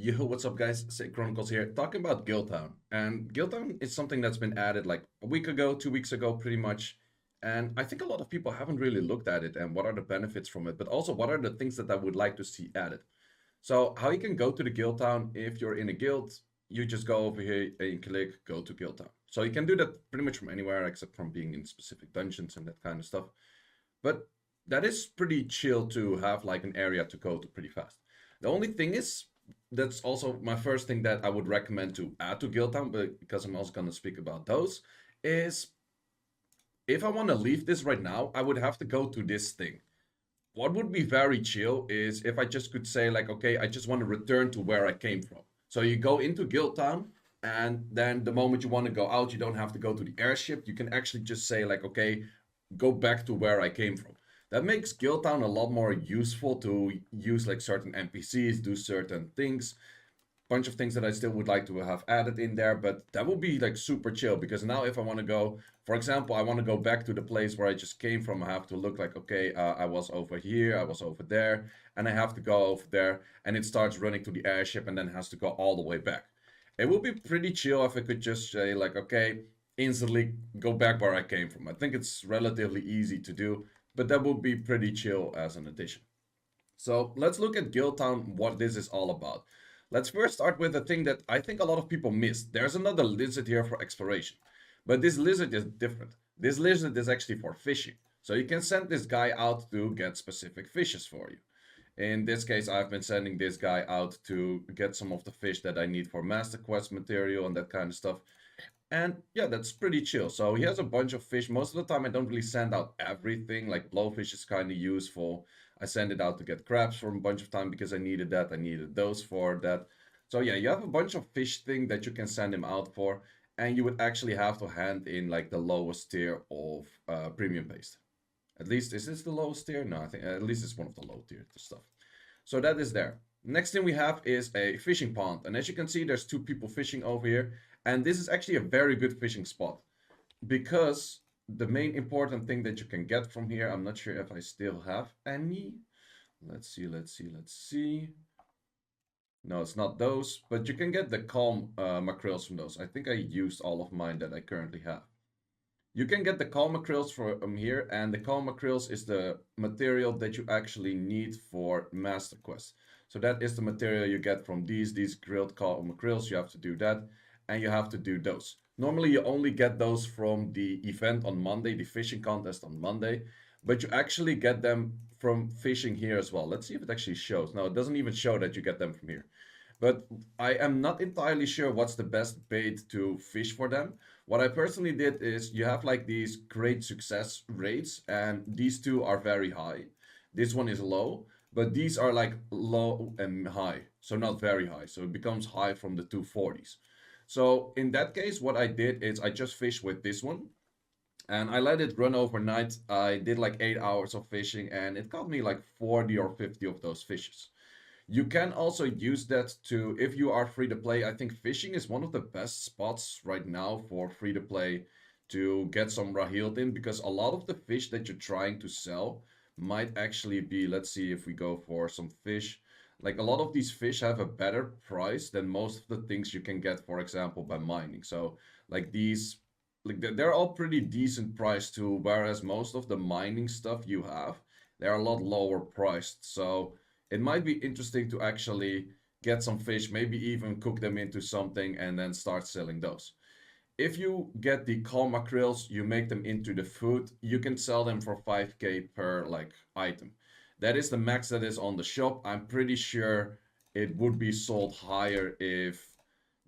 Yo, what's up, guys? Say Chronicles here, talking about Guildtown. And Guildtown is something that's been added like a week ago, 2 weeks ago, pretty much. And I think a lot of people haven't really looked at it and what are the benefits from it, but also what are the things that I would like to see added. So, how you can go to the Guildtown if you're in a guild, you just go over here and you click go to Guildtown. So, you can do that pretty much from anywhere except from being in specific dungeons and that kind of stuff. But that is pretty chill to have like an area to go to pretty fast. The only thing is, that's also my first thing that I would recommend to add to Guildtown, but because I'm also going to speak about those, is if I want to leave this right now, I would have to go to this thing. What would be very chill is if I just could say like, okay, I just want to return to where I came from. So you go into Guildtown, and then the moment you want to go out, you don't have to go to the airship. You can actually just say like, okay, go back to where I came from. That makes Guildtown a lot more useful to use like certain NPCs, do certain things, bunch of things that I still would like to have added in there, but that would be like super chill because now if I want to go, for example, I want to go back to the place where I just came from, I have to look like, okay, I was over here, I was over there, and I have to go over there, and it starts running to the airship and then has to go all the way back. It would be pretty chill if I could just say like, okay, instantly go back where I came from. I think it's relatively easy to do, but that would be pretty chill as an addition. So let's look at Guildtown, what this is all about. Let's first start with the thing that I think a lot of people miss. There's another lizard here for exploration, but this lizard is different. This lizard is actually for fishing. So you can send this guy out to get specific fishes for you. In this case, I've been sending this guy out to get some of the fish that I need for Master Quest material and that kind of stuff. And yeah, that's pretty chill. So he has a bunch of fish. Most of the time, I don't really send out everything. Like blowfish is kind of useful. I send it out to get crabs for a bunch of time because I needed that. I needed those for that. So yeah, you have a bunch of fish thing that you can send him out for. And you would actually have to hand in like the lowest tier of premium paste. At least, is this the lowest tier? No, I think at least it's one of the low tier stuff. So that is there. Next thing we have is a fishing pond. And as you can see, there's two people fishing over here. And this is actually a very good fishing spot because the main important thing that you can get from here, I'm not sure if I still have any. Let's see, let's see, let's see. No, it's not those, but you can get the calm mackerels from those. I think I used all of mine that I currently have. You can get the calm mackerels from here, and the calm mackerels is the material that you actually need for Master Quest. So that is the material you get from these grilled calm mackerels. You have to do that, and you have to do those. Normally, you only get those from the event on Monday, the fishing contest on Monday, but you actually get them from fishing here as well. Let's see if it actually shows. No, it doesn't even show that you get them from here. But I am not entirely sure what's the best bait to fish for them. What I personally did is you have like these great success rates, and these two are very high. This one is low, but these are like low and high, so not very high. So it becomes high from the 240s. So in that case, what I did is I just fished with this one and I let it run overnight. I did like 8 hours of fishing and it caught me like 40 or 50 of those fishes. You can also use that to, if you are free to play, I think fishing is one of the best spots right now for free to play to get some Rahilt in because a lot of the fish that you're trying to sell might actually be, let's see if we go for some fish. Like a lot of these fish have a better price than most of the things you can get, for example, by mining. So like these, like they're all pretty decent price too, whereas most of the mining stuff you have, they're a lot lower priced. So it might be interesting to actually get some fish, maybe even cook them into something and then start selling those. If you get the call mackerels, you make them into the food, you can sell them for 5k per like item. That is the max that is on the shop. I'm pretty sure it would be sold higher if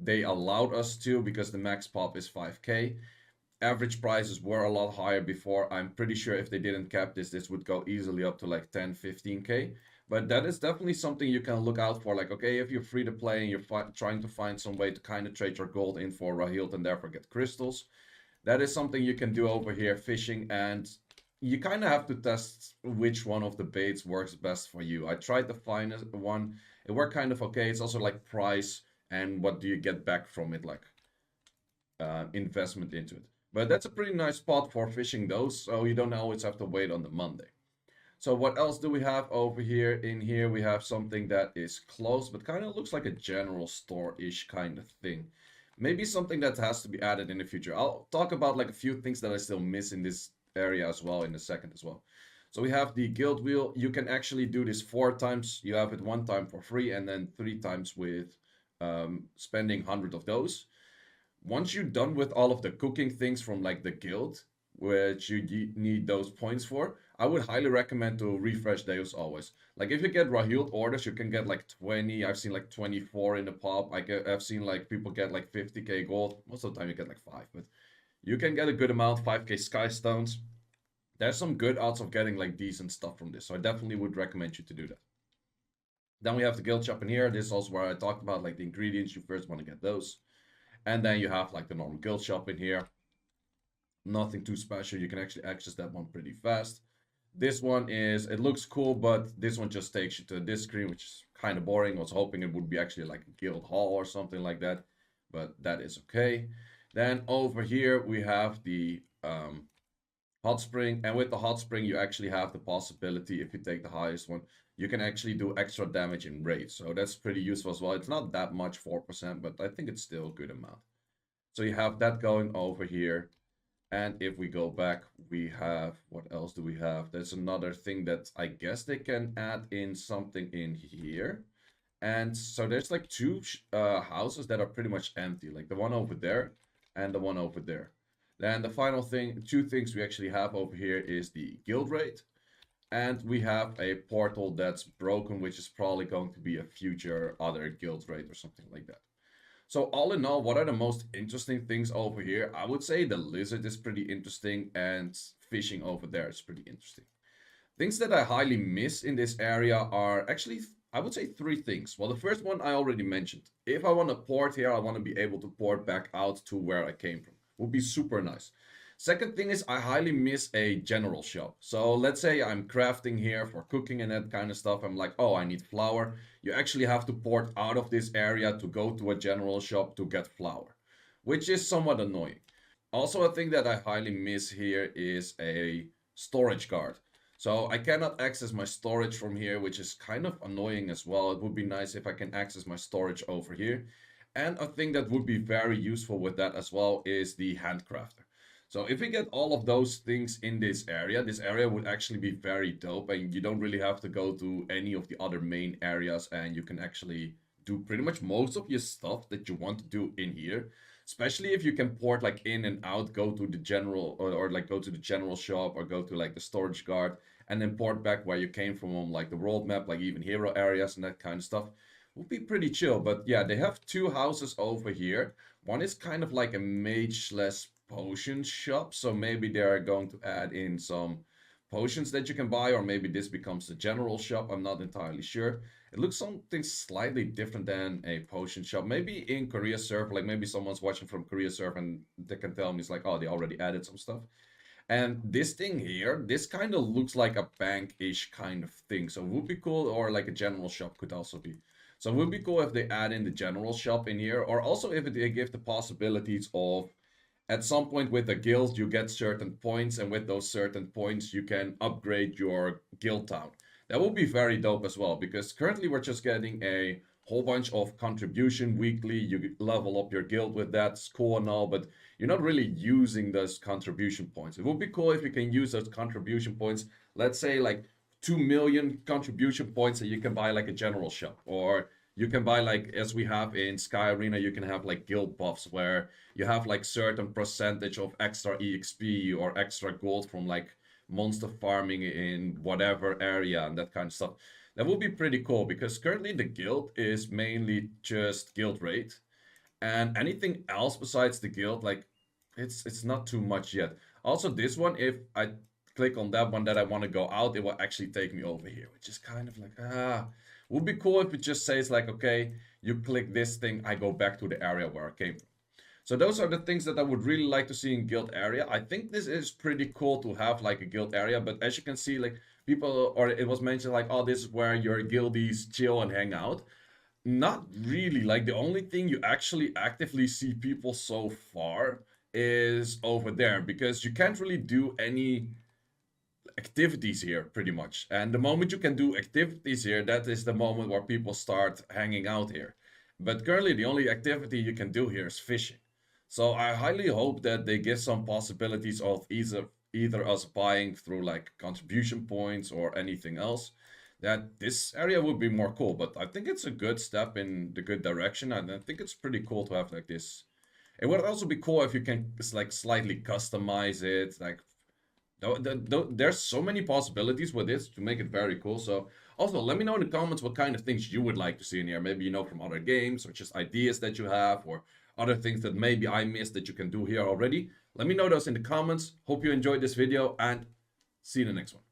they allowed us to because the max pop is 5k. Average prices were a lot higher before. I'm pretty sure if they didn't cap this, this would go easily up to like 10, 15k. But that is definitely something you can look out for. Like, okay, if you're free to play and you're trying to find some way to kind of trade your gold in for Rahilt and therefore get crystals, that is something you can do over here fishing. And you kind of have to test which one of the baits works best for you. I tried the finest one. It worked kind of okay. It's also like price and what do you get back from it, like investment into it. But that's a pretty nice spot for fishing those, so you don't always have to wait on the Monday. So what else do we have over here? In here we have something that is closed, but kind of looks like a general store-ish kind of thing. Maybe something that has to be added in the future. I'll talk about like a few things that I still miss in this area as well in a second as well. So we have the guild wheel. You can actually do this 4 times. You have it 1 time for free and then 3 times with spending 100 of those. Once you're done with all of the cooking things from like the guild, which you need those points for, I would highly recommend to refresh those always. Like if you get Rahiled orders, you can get like 20. I've seen like 24 in the pop. I've seen like people get like 50k gold. Most of the time you get like 5, but you can get a good amount, 5k sky stones. There's some good odds of getting like decent stuff from this, so I definitely would recommend you to do that. Then we have the guild shop in here. This is also where I talked about like the ingredients. You first want to get those. And then you have like the normal guild shop in here. Nothing too special. You can actually access that one pretty fast. This one is, it looks cool, but this one just takes you to this screen, which is kind of boring. I was hoping it would be actually like a guild hall or something like that, but that is okay. Then over here we have the hot spring, and with the hot spring you actually have the possibility, if you take the highest one, you can actually do extra damage in raids. So that's pretty useful as well. It's not that much, 4%, but I think it's still a good amount. So you have that going over here. And if we go back, we have, what else do we have? There's another thing that I guess they can add in something in here. And so there's like two houses that are pretty much empty, like the one over there and the one over there. Then the final thing, two things we actually have over here is the guild raid. And we have a portal that's broken, which is probably going to be a future other guild raid or something like that. So all in all, what are the most interesting things over here? I would say the lizard is pretty interesting and fishing over there is pretty interesting. Things that I highly miss in this area are actually, I would say 3 things. Well, the first one I already mentioned. If I want to port here, I want to be able to port back out to where I came from. Would be super nice. Second thing is I highly miss a general shop. So let's say I'm crafting here for cooking and that kind of stuff. I'm like, oh, I need flour. You actually have to port out of this area to go to a general shop to get flour, which is somewhat annoying. Also, a thing that I highly miss here is a storage guard. So I cannot access my storage from here, which is kind of annoying as well. It would be nice if I can access my storage over here. And a thing that would be very useful with that as well is the handcrafter. So if we get all of those things in this area would actually be very dope, and you don't really have to go to any of the other main areas, and you can actually do pretty much most of your stuff that you want to do in here. Especially if you can port like in and out, go to the general or like go to the general shop or go to like the storage guard and then port back where you came from on like the world map, like even hero areas and that kind of stuff. Would be pretty chill. But yeah, they have two houses over here. One is kind of like a mage slash potion shop, so maybe they're going to add in some potions that you can buy, or maybe this becomes the general shop. I'm not entirely sure. It looks something slightly different than a potion shop. Maybe in Korea server, like maybe someone's watching from Korea server and they can tell me it's like, oh, they already added some stuff. And this thing here, this kind of looks like a bank-ish kind of thing. So it would be cool, or like a general shop could also be. So it would be cool if they add in the general shop in here, or also if they give the possibilities of at some point with the guild, you get certain points, and with those certain points, you can upgrade your guild town. That would be very dope as well, because currently we're just getting a whole bunch of contribution weekly. You level up your guild with that, it's cool and all, but you're not really using those contribution points. It would be cool if you can use those contribution points, let's say like 2 million contribution points, and you can buy like a general shop, or you can buy like as we have in Sky Arena, you can have like guild buffs where you have like certain percentage of extra EXP or extra gold from like monster farming in whatever area and that kind of stuff. That would be pretty cool because currently the guild is mainly just guild raid, and anything else besides the guild, like it's not too much yet. Also, this one, if I click on that one that I want to go out, it will actually take me over here, which is kind of like would be cool if it just says like, okay, you click this thing, I go back to the area where I came from. So those are the things that I would really like to see in guild area. I think this is pretty cool to have like a guild area, but as you can see, like people, or it was mentioned like, oh, this is where your guildies chill and hang out. Not really. Like the only thing you actually actively see people so far is over there, because you can't really do activities here pretty much. And the moment you can do activities here, that is the moment where people start hanging out here. But currently, the only activity you can do here is fishing. So I highly hope that they give some possibilities of either us buying through like contribution points or anything else. That this area would be more cool. But I think it's a good step in the good direction, and I think it's pretty cool to have like this. It would also be cool if you can like slightly customize it, like there's so many possibilities with this to make it very cool. So also let me know in the comments what kind of things you would like to see in here. Maybe you know from other games or just ideas that you have or other things that maybe I missed that you can do here already. Let me know those in the comments. Hope you enjoyed this video and see you in the next one.